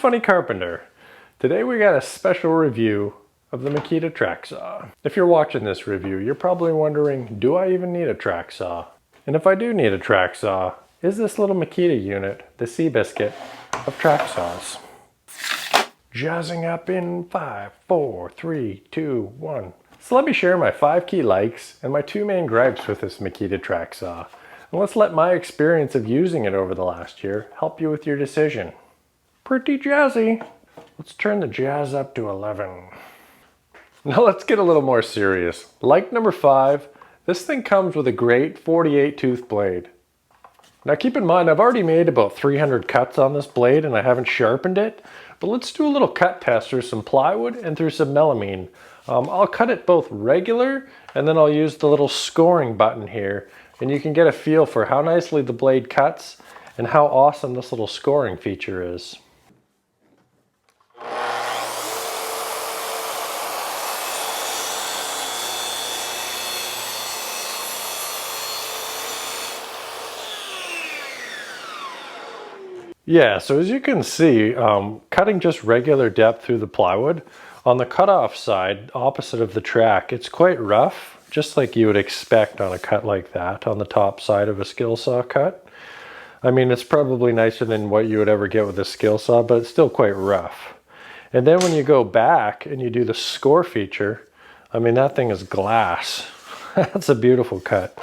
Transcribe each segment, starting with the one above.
Funny Carpenter. Today we got a special review of the Makita track saw. If you're watching this review, you're probably wondering, do I even need a track saw? And if I do need a track saw, is this little Makita unit the Seabiscuit of track saws? Jazzing up in 5, 4, 3, 2, 1. So let me share my 5 key likes and my 2 main gripes with this Makita track saw. And let's let my experience of using it over the last year help you with your decision. Pretty jazzy. Let's turn the jazz up to 11. Now let's get a little more serious. Like number 5, this thing comes with a great 48 tooth blade. Now keep in mind, I've already made about 300 cuts on this blade and I haven't sharpened it, but let's do a little cut test through some plywood and through some melamine. I'll cut it both regular and then I'll use the little scoring button here, and you can get a feel for how nicely the blade cuts and how awesome this little scoring feature is. Yeah, so as you can see, cutting just regular depth through the plywood, on the cutoff side, opposite of the track, it's quite rough, just like you would expect on a cut like that, on the top side of a skill saw cut. I mean, it's probably nicer than what you would ever get with a skill saw, but it's still quite rough. And then when you go back and you do the score feature, I mean, that thing is glass. That's a beautiful cut.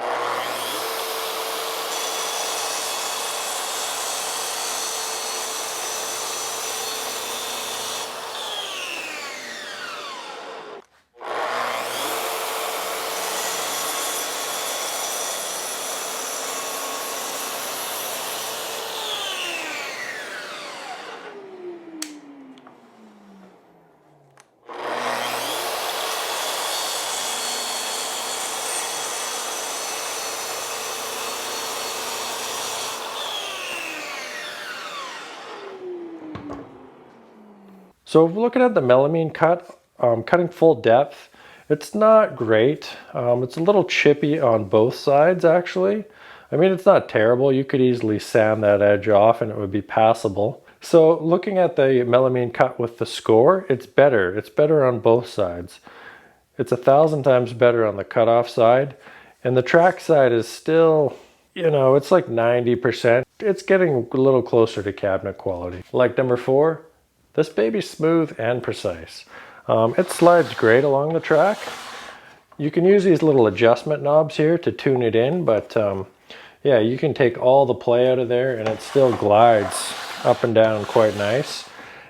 So looking at the melamine cut, cutting full depth, it's not great. It's a little chippy on both sides actually. I mean, it's not terrible. You could easily sand that edge off and it would be passable. So looking at the melamine cut with the score, it's better. It's better on both sides. It's 1,000 times better on the cutoff side. And the track side is still, you know, it's like 90%. It's getting a little closer to cabinet quality. Like number 4, this baby's smooth and precise. It slides great along the track. You can use these little adjustment knobs here to tune it in, but yeah, you can take all the play out of there and it still glides up and down quite nice.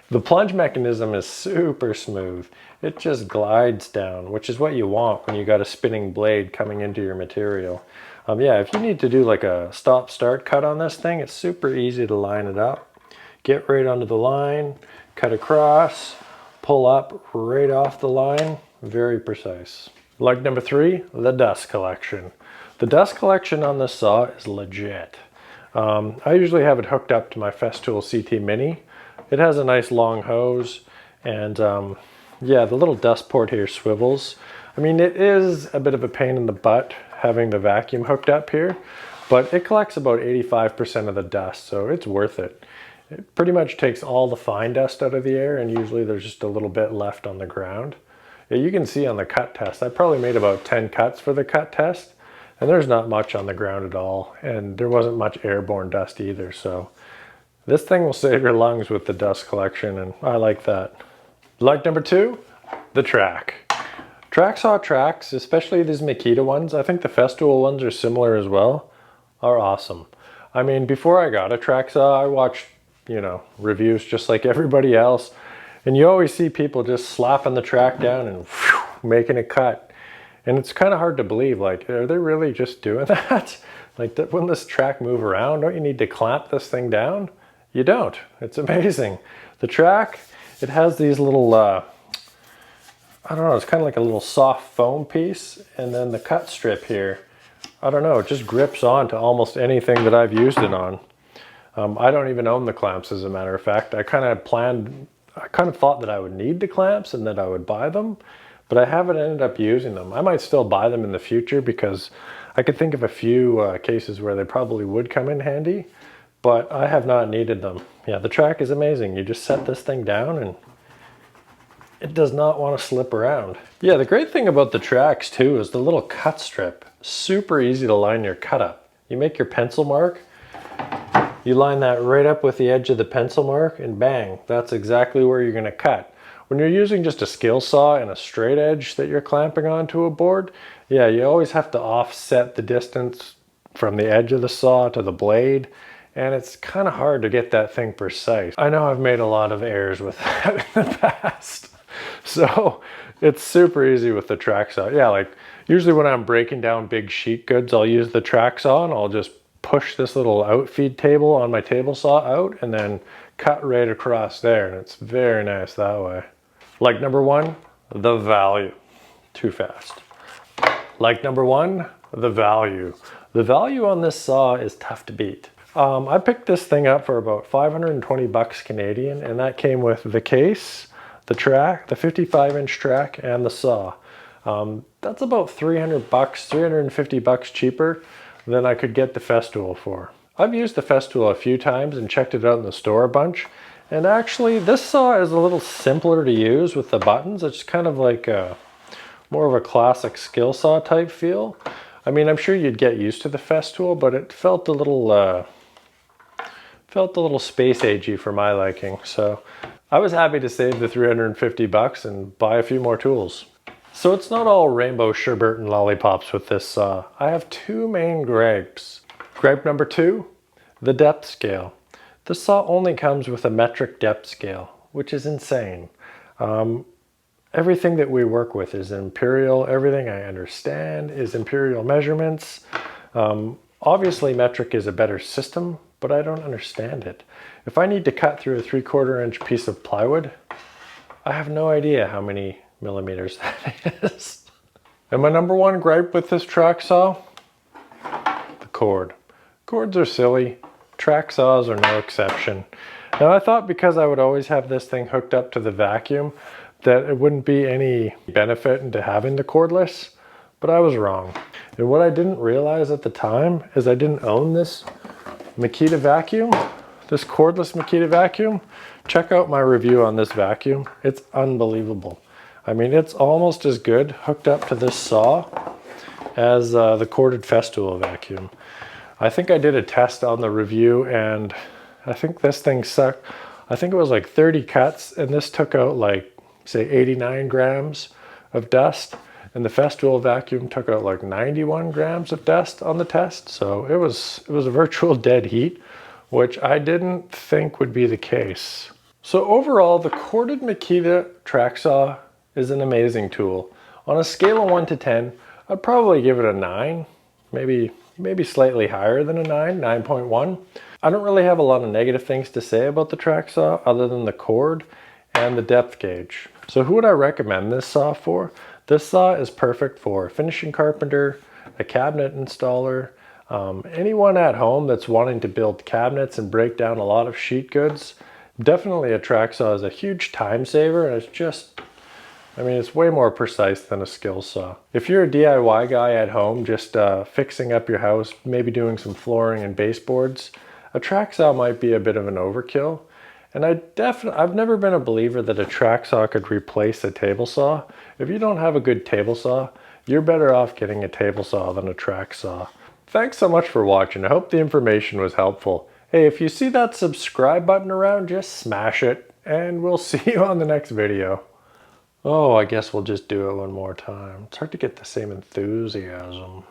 The plunge mechanism is super smooth. It just glides down, which is what you want when you got a spinning blade coming into your material. Yeah, if you need to do like a stop-start cut on this thing, it's super easy to line it up. Get right onto the line, cut across, pull up right off the line, very precise. Like number 3, the dust collection. The dust collection on this saw is legit. I usually have it hooked up to my Festool CT Mini. It has a nice long hose and yeah, the little dust port here swivels. I mean, it is a bit of a pain in the butt having the vacuum hooked up here, but it collects about 85% of the dust, so it's worth it. It pretty much takes all the fine dust out of the air, and usually there's just a little bit left on the ground. Yeah, you can see on the cut test, I probably made about 10 cuts for the cut test, and there's not much on the ground at all, and there wasn't much airborne dust either, so this thing will save your lungs with the dust collection, and I like that. Like number 2, the track. Track saw tracks, especially these Makita ones, I think the Festool ones are similar as well, are awesome. I mean, before I got a track saw, I watched, you know, reviews just like everybody else, and you always see people just slapping the track down and whew, making it cut, and it's kind of hard to believe, like, are they really just doing that? Like, wouldn't this track move around? Don't you need to clamp this thing down? You don't. It's amazing. The track, it has these little I don't know, it's kind of like a little soft foam piece, and then the cut strip here, I don't know, it just grips on to almost anything that I've used it on. I don't even own the clamps, as a matter of fact. I kind of thought that I would need the clamps and that I would buy them, but I haven't ended up using them. I might still buy them in the future because I could think of a few cases where they probably would come in handy, but I have not needed them. Yeah, the track is amazing. You just set this thing down and it does not want to slip around. Yeah, the great thing about the tracks too is the little cut strip. Super easy to line your cut up. You make your pencil mark, you line that right up with the edge of the pencil mark, and bang, that's exactly where you're going to cut. When you're using just a skill saw and a straight edge that you're clamping onto a board, yeah, you always have to offset the distance from the edge of the saw to the blade, and it's kind of hard to get that thing precise. I know I've made a lot of errors with that in the past. So it's super easy with the track saw. Yeah, like usually when I'm breaking down big sheet goods, I'll use the track saw and I'll just push this little outfeed table on my table saw out and then cut right across there. And it's very nice that way. Like number one, the value. Too fast. Like number one, the value. The value on this saw is tough to beat. I picked this thing up for about 520 bucks Canadian, and that came with the case, the track, the 55-inch track, and the saw. That's about 300 bucks, 350 bucks cheaper than I could get the Festool for. I've used the Festool a few times and checked it out in the store a bunch. And actually, this saw is a little simpler to use with the buttons. It's kind of like more of a classic skill saw type feel. I mean, I'm sure you'd get used to the Festool, but it felt a little space agey for my liking. So I was happy to save the 350 bucks and buy a few more tools. So it's not all rainbow sherbet and lollipops with this saw. I have two main gripes. Gripe number two, the depth scale. The saw only comes with a metric depth scale, which is insane. Everything that we work with is imperial. Everything I understand is imperial measurements. Obviously metric is a better system, but I don't understand it. If I need to cut through a 3/4 inch piece of plywood, I have no idea how many millimeters that is. And my number one gripe with this track saw, the cord. Cords are silly. Track saws are no exception. Now I thought because I would always have this thing hooked up to the vacuum that it wouldn't be any benefit into having the cordless, but I was wrong. And what I didn't realize at the time is I didn't own this Makita vacuum, this cordless Makita vacuum. Check out my review on this vacuum. It's unbelievable. I mean, it's almost as good hooked up to this saw as the corded Festool vacuum. I think I did a test on the review and I think this thing sucked. I think it was like 30 cuts and this took out like, say 89 grams of dust. And the Festool vacuum took out like 91 grams of dust on the test. So it was a virtual dead heat, which I didn't think would be the case. So overall, the corded Makita track saw is an amazing tool. On a scale of 1 to 10, I'd probably give it a 9, maybe slightly higher than a 9, 9.1. I don't really have a lot of negative things to say about the track saw other than the cord and the depth gauge. So who would I recommend this saw for? This saw is perfect for a finishing carpenter, a cabinet installer, anyone at home that's wanting to build cabinets and break down a lot of sheet goods. Definitely a track saw is a huge time saver, and it's just, I mean, it's way more precise than a skill saw. If you're a DIY guy at home, just fixing up your house, maybe doing some flooring and baseboards, a track saw might be a bit of an overkill. And I've never been a believer that a track saw could replace a table saw. If you don't have a good table saw, you're better off getting a table saw than a track saw. Thanks so much for watching. I hope the information was helpful. Hey, if you see that subscribe button around, just smash it, and we'll see you on the next video. Oh, I guess we'll just do it one more time. It's hard to get the same enthusiasm.